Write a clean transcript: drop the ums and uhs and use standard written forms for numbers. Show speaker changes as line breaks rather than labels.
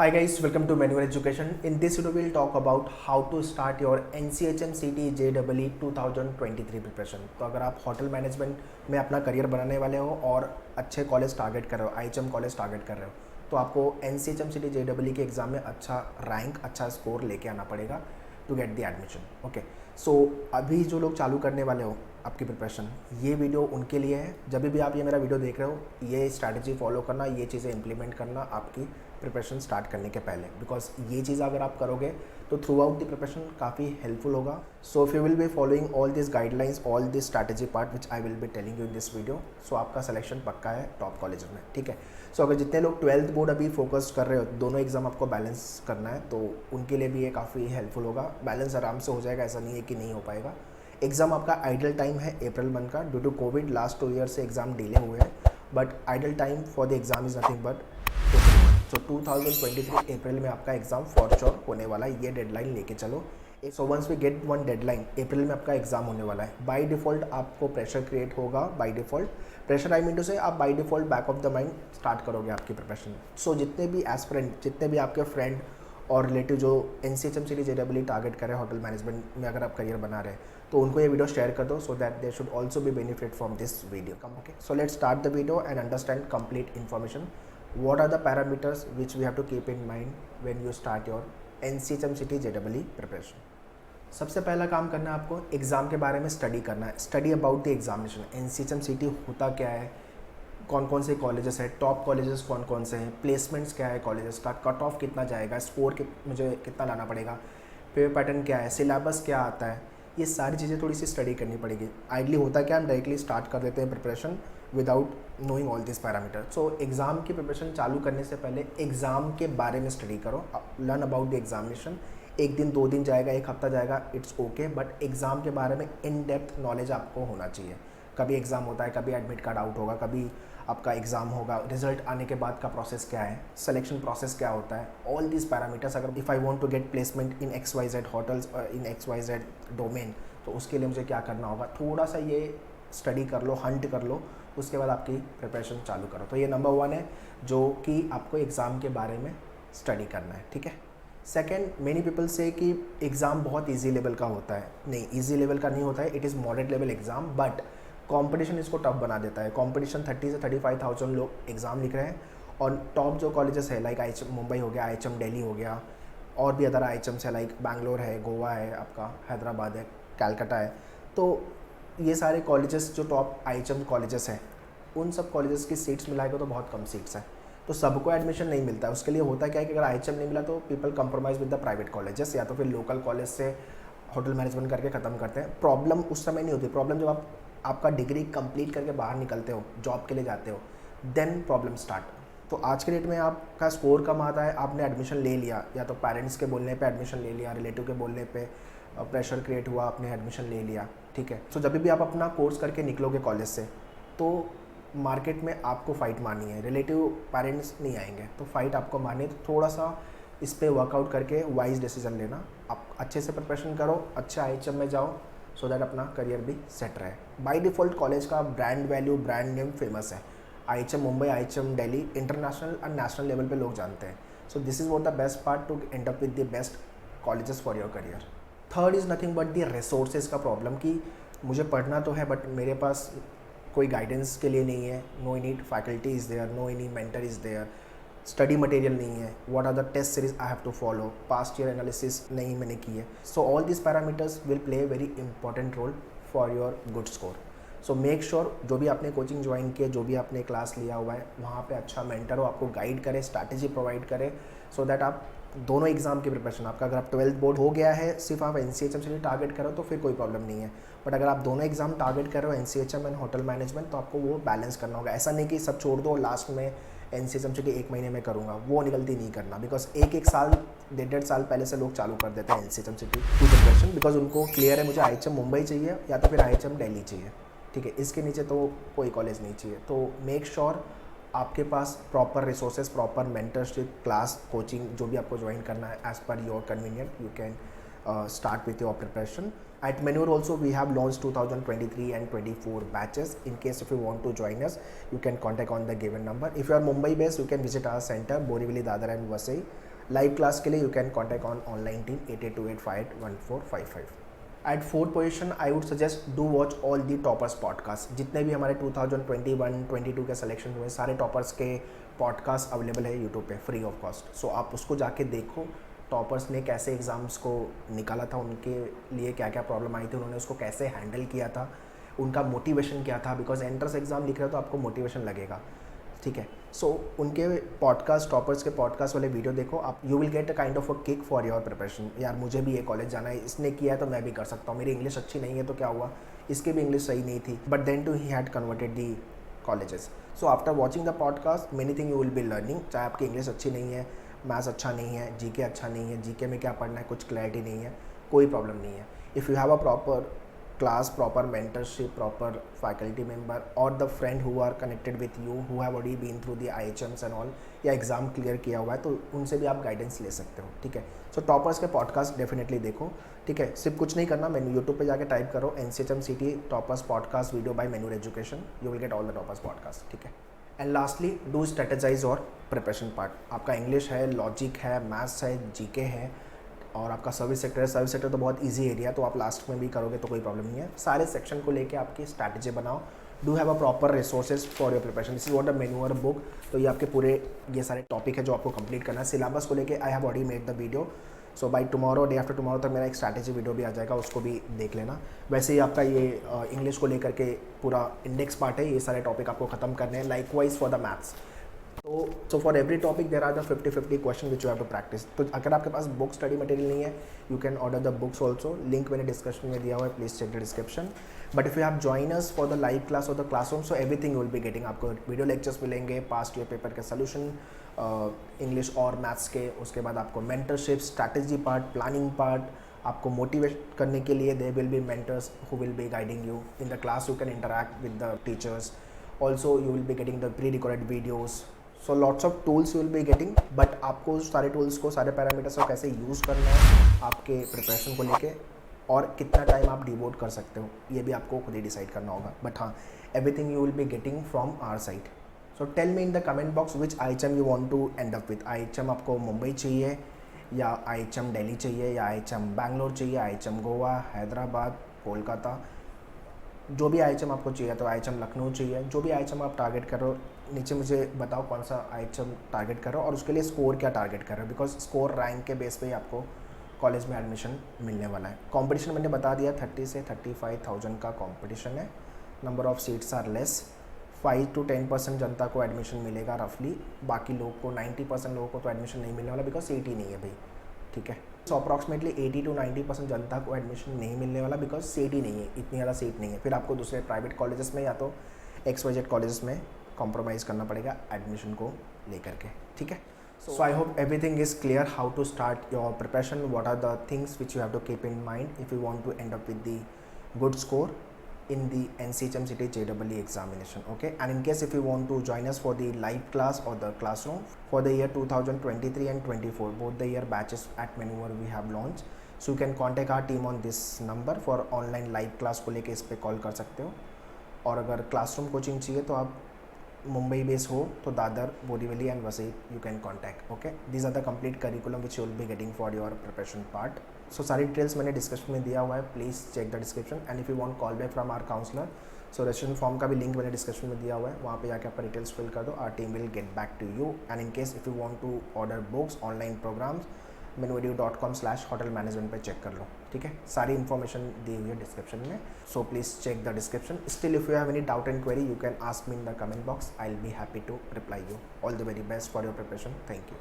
Hi guys, welcome to Manual Education. In this video, we'll talk about how to start your NCHM CT JEE 2023 preparation. तो अगर आप hotel management में अपना career बनाने वाले हो और अच्छे कॉलेज टारगेट कर रहे हो, IHM कॉलेज टारगेट कर रहे हो, तो आपको NCHM CT JEE के एग्ज़ाम में अच्छा रैंक, अच्छा स्कोर लेके आना पड़ेगा to get the admission. Okay, so अभी जो लोग चालू करने वाले हो आपकी प्रिपरेशन, ये वीडियो उनके लिए है। जब भी आप ये मेरा वीडियो देख रहे हो, ये स्ट्रैटेजी फॉलो करना, ये चीज़ें इंप्लीमेंट करना आपकी प्रिपरेशन स्टार्ट करने के पहले, बिकॉज ये चीज़ अगर आप करोगे तो थ्रू आउट द प्रिपरेशन काफ़ी हेल्पफुल होगा। So if you will be following all this guidelines, all this strategy part which I will be telling you in this video, so आपका सिलेक्शन पक्का है टॉप कॉलेज में। ठीक है, सो अगर जितने लोग 12th बोर्ड अभी फोकस कर रहे हो, दोनों एग्जाम आपको बैलेंस करना है, तो उनके लिए भी ये काफ़ी हेल्पफुल होगा। बैलेंस आराम से हो जाएगा, ऐसा नहीं है कि नहीं हो पाएगा। एग्ज़ाम आपका आइडल टाइम है अप्रैल मंथ का, due to covid last 2 year से एग्ज़ाम डिले हुए हैं, but idle time for the exam is nothing but तो 2023 अप्रैल में आपका एग्ज़ाम फॉर श्योर होने वाला है। ये डेडलाइन लेके चलो। So once we get one deadline, April में आपका एग्ज़ाम होने वाला है। बाय डिफ़ॉल्ट आपको प्रेशर क्रिएट होगा। By default pressure, I mean to say, आप by default back of the mind start करोगे आपकी प्रिपरेशन। सो जितने भी एस्पिरेंट, जितने भी आपके फ्रेंड और रिलेटिव जो NCHM CT JEE टारगेट कर रहे हैं होटल मैनेजमेंट में, अगर आप करियर बना रहे हैं, तो उनको ये वीडियो शेयर कर दो, so that they should also be benefit from this video. Okay, so let's start the video and understand complete information. What are the parameters which we have to keep in mind when you start your NCHM CT JEE preparation? सबसे पहला काम करना है आपको exam के बारे में study करना है। Study about the examination. NCHM CT होता क्या है, कौन कौन से कॉलेजेस हैं, टॉप कॉलेजेस कौन कौन से हैं, प्लेसमेंट्स क्या है कॉलेजेस का, कट ऑफ कितना जाएगा, स्कोर मुझे कितना लाना पड़ेगा, पेपर पैटर्न क्या है, सिलेबस क्या आता है, ये सारी चीज़ें थोड़ी सी स्टडी करनी पड़ेगी। आइडली होता क्या, हम डायरेक्टली स्टार्ट कर देते हैं preparation without knowing all this parameter. So exam की प्रिपरेशन चालू करने से पहले एग्ज़ाम के बारे में स्टडी करो, लर्न अबाउट द एग्जामिनेशन। एक दिन, 2 दिन जाएगा, एक हफ्ता जाएगा, इट्स ओके, बट एग्ज़ाम के बारे में इन डेप्थ नॉलेज आपको होना चाहिए। कभी एग्ज़ाम होता है, कभी एडमिट कार्ड आउट होगा, कभी आपका एग्ज़ाम होगा, रिजल्ट आने के बाद का प्रोसेस क्या है, सिलेक्शन प्रोसेस क्या होता है, ऑल दिस पैरामीटर्स। अगर if I want to get placement in XYZ hotels, in XYZ domain, तो उसके लिए मुझे क्या करना होगा, थोड़ा सा ये स्टडी कर लो, हंट कर लो, उसके बाद आपकी प्रिपरेशन चालू करो। तो ये नंबर 1 है, जो कि आपको एग्ज़ाम के बारे में स्टडी करना है। ठीक है। सेकेंड, मेनी पीपल से कि एग्ज़ाम बहुत ईजी लेवल का होता है। नहीं, ईजी लेवल का नहीं होता है, it is moderate level exam, but competition इसको टफ बना देता है। कंपटीशन 30 से 35,000 लोग एग्ज़ाम लिख रहे हैं, और टॉप जो कॉलेजेस है लाइक IHM मुंबई हो गया, IHM दिल्ली हो गया, और भी अदर IHMs है लाइक बैंगलोर है, गोवा है, आपका हैदराबाद है, कैलकाटा है। तो ये सारे कॉलेजेस जो टॉप IHM कॉलेजेस हैं, उन सब कॉलेजेस की सीट्स मिलाएगा तो बहुत कम सीट्स हैं, तो सबको एडमिशन नहीं मिलता है। उसके लिए होता क्या है कि अगर IHM नहीं मिला तो people compromise with the private colleges, या तो फिर लोकल कॉलेज से होटल मैनेजमेंट करके ख़त्म करते हैं। प्रॉब्लम उस समय नहीं होती, प्रॉब्लम जब आपका डिग्री कंप्लीट करके बाहर निकलते हो, जॉब के लिए जाते हो, देन प्रॉब्लम स्टार्ट। तो आज के डेट में आपका स्कोर कम आता है, आपने एडमिशन ले लिया, या तो पेरेंट्स के बोलने पे एडमिशन ले लिया, रिलेटिव के बोलने पे प्रेशर क्रिएट हुआ, आपने एडमिशन ले लिया। ठीक है, सो जब भी आप अपना कोर्स करके निकलोगे कॉलेज से, तो मार्केट में आपको फ़ाइट मारनी है, रिलेटिव पेरेंट्स नहीं आएंगे, तो फाइट आपको मारनी है। तो थोड़ा सा इस पर वर्कआउट करके वाइज डिसीजन लेना। आप अच्छे से प्रिपरेशन करो, अच्छे IHM में जाओ, सो दैट अपना करियर भी सेट रहे। बाय डिफ़ॉल्ट कॉलेज का brand value, brand name famous है। IHM Mumbai, IHM Delhi international और नेशनल लेवल पे लोग जानते हैं। So this is what the best part two end up with the best colleges for your career. Third is nothing but the resources का problem, कि मुझे पढ़ना तो है बट मेरे पास कोई गाइडेंस के लिए नहीं है। No any faculty is there, no any mentor is there, study material नहीं है, what are the test series I have to follow, past year analysis नहीं मैंने की है। So all this parameters will play very important role for your good score. So make sure जो भी आपने coaching join की है, जो भी आपने क्लास लिया हुआ है, वहाँ पे अच्छा मेंटर हो, आपको गाइड करे, स्ट्रैटेजी प्रोवाइड करे, सो दैट आप दोनों एग्जाम की प्रिपरेशन, आपका अगर आप 12th बोर्ड हो गया है, सिर्फ आप NCHM से टारगेट करो तो फिर कोई प्रॉब्लम नहीं है, बट अगर आप दोनों एग्जाम टारगेट कर रहे हो, NCHM एंड होटल मैनेजमेंट, तो आपको वो बैलेंस करना होगा। ऐसा नहीं कि सब छोड़ दो, लास्ट में NCHM CT 1 महीने में करूँगा, वो गलती नहीं करना, बिकॉज एक साल, 1.5 साल पहले से लोग चालू कर देते हैं NCHM CT की प्रिपरेशन, बिकॉज उनको क्लियर है मुझे IHM मुंबई चाहिए या तो फिर IHM दिल्ली चाहिए। ठीक है, इसके नीचे तो कोई कॉलेज नहीं चाहिए। तो मेक श्योर आपके पास proper resources, proper mentorship, class, coaching, जो भी आपको ज्वाइन करना है, as per your convenient you can start with your preparation. At Manure also we have launched 2023 and 24 batches. In case if you want to join us, you can contact on the given number. If you are Mumbai based, you can visit our center, Borivali, Dadar and Vasai. Live class के लिए you can contact on online team 8828581455। At fourth position I would suggest do watch all the toppers podcast. जितने भी हमारे 2021-22 के selection हुए सारे toppers के podcast available है यूट्यूब पे फ्री ऑफ कॉस्ट। सो आप उसको जाके देखो, टॉपर्स ने कैसे एग्ज़ाम्स को निकाला था, उनके लिए क्या क्या प्रॉब्लम आई थी, उन्होंने उसको कैसे हैंडल किया था, उनका मोटिवेशन क्या था। बिकॉज एंट्रेंस एग्ज़ाम लिख रहे हो तो आपको मोटिवेशन लगेगा, ठीक है। सो उनके पॉडकास्ट, टॉपर्स के पॉडकास्ट वाले वीडियो देखो आप, you will get a kind of a kick for your preparation. यार मुझे भी ये कॉलेज जाना है, इसने किया है तो मैं भी कर सकता हूँ। मेरी इंग्लिश अच्छी नहीं है तो क्या हुआ, इसकी भी इंग्लिश सही नहीं थी, but then to he had converted the colleges. So after watching the podcast many thing you will be learning. चाहे आपकी इंग्लिश अच्छी नहीं है, मैथ्स अच्छा नहीं है, जीके अच्छा नहीं है, जीके में क्या पढ़ना है कुछ क्लैरिटी नहीं है, कोई प्रॉब्लम नहीं है। If you have a proper class, proper mentorship, proper faculty member or the friend who are connected with you who have already been through the IHMs and all, या एग्ज़ाम क्लियर किया हुआ है तो उनसे भी आप गाइडेंस ले सकते हो, ठीक है। सो टॉपर्स के पॉडकास्ट डेफिनेटली देखो, ठीक है। सिर्फ कुछ नहीं करना, मैंने यूट्यूब पे जाके टाइप करो NCHM toppers podcast video by मेनूर education, you will get all the toppers podcast, ठीक है। एंड लास्टली डू स्ट्रेटेजाइज और प्रिपरेशन पार्ट। आपका इंग्लिश है, लॉजिक है, मैथ्स है, जीके है और आपका सर्विस सेक्टर है। सर्विस सेक्टर तो बहुत इजी एरिया, तो आप लास्ट में भी करोगे तो कोई प्रॉब्लम नहीं है। सारे सेक्शन को लेके आपकी स्ट्रैटेजी बनाओ। Do have a proper resources for your preparation. This is what the मेन्यूअर बुक। तो ये आपके पूरे ये सारे टॉपिक है जो आपको कंप्लीट करना है। सिलेबस को लेके I have already made the video, so by tomorrow, day after tomorrow तक मेरा एक स्ट्रैटेजी वीडियो भी आ जाएगा, उसको भी देख लेना। वैसे ही आपका ये इंग्लिश को लेकर के पूरा इंडेक्स पार्ट है, ये सारे टॉपिक आपको खत्म करने हैं। Likewise for the maths. तो for every topic there are the 50-50 question which you have to practice. तो अगर आपके पास बुक स्टडी मटेरियल नहीं है, you can order the books also. Link मैंने डिस्क्रिप्शन में दिया हुआ है, please check the description. But if you have join us for the live class और the classroom, so everything you will be getting. आपको video lectures मिलेंगे, past year paper के solution English और मैथ्स के, उसके बाद आपको mentorship, strategy part, planning part, आपको मोटिवेट करने के लिए there will be mentors who will be guiding you in the class. You can interact with the teachers also, you will be getting the pre recorded videos. So lots of tools you will be getting, but आपको सारे tools को, सारे parameters को कैसे use करना है आपके preparation को लेके और कितना टाइम आप डिवोट कर सकते हो, ये भी आपको खुद ही डिसाइड करना होगा। बट हाँ, everything you will be getting from our side. So tell me in the comment box which IHM you want to end up with. IHM आपको मुंबई चाहिए, या IHM दिल्ली चाहिए, या IHM बैंगलोर चाहिए, IHM गोवा, हैदराबाद, कोलकाता, जो भी IHM आपको चाहिए। तो IHM लखनऊ चाहिए, जो भी IHM आप टारगेट करो, नीचे मुझे बताओ कौन सा IHM टारगेट कर रहे हो और उसके लिए स्कोर क्या टारगेट कर रहे हो। बिकॉज स्कोर रैंक के बेस पे ही आपको कॉलेज में एडमिशन मिलने वाला है। कंपटीशन मैंने बता दिया, 30 से 35,000 का कंपटीशन है। Number of seats are less. 5 to 10% जनता को एडमिशन मिलेगा रफली, बाकी लोग को 90% लोगों को तो एडमिशन नहीं मिलने वाला, बिकॉज सीट ही नहीं है भाई, ठीक है। सो अप्रॉक्सीमेटली 80 to 90% जनता को एडमिशन नहीं मिलने वाला, बिकॉज सीट ही नहीं है, इतनी ज़्यादा सीट नहीं है। फिर आपको दूसरे प्राइवेट कॉलेजेस में या तो XYZ कॉलेजेस में कॉम्प्रोमाइज़ करना पड़ेगा एडमिशन को लेकर के, ठीक है। So I hope everything is clear how to start your preparation, what are the things which you have to keep in mind if you want to end up with the good score in the NCHM City JEE examination, okay. And in case if you want to join us for the live class or the classroom for the year 2023 and 24, both the year batches at Maneuver we have launched, so you can contact our team on this number for online live class को लेके इस पे call कर सकते हो। और अगर classroom coaching चाहिए तो आप मुंबई बेस हो तो Dadar, Borivali and Vasai you can contact, okay. These are the complete curriculum which you will be getting for your preparation part. So सारी डिटेल्स मैंने डिस्क्रिप्शन में दिया हुआ है, please check the description. And if you want call back from our counsellor, so registration form का भी link मैंने description में दिया हुआ है, वहाँ पे जाकर आपका डिटेल्स फिल कर दो, our team will get back to you. And in case if you want to order books, online programmes, menuedu.com/hotel management पे चेक कर लो, ठीक है। सारी इन्फॉर्मेशन दी हुई है डिस्क्रिप्शन में, so please check the description. Still if you have any doubt and query, you can ask me in the comment box, I will be happy to reply you. All the very best for your preparation, thank you.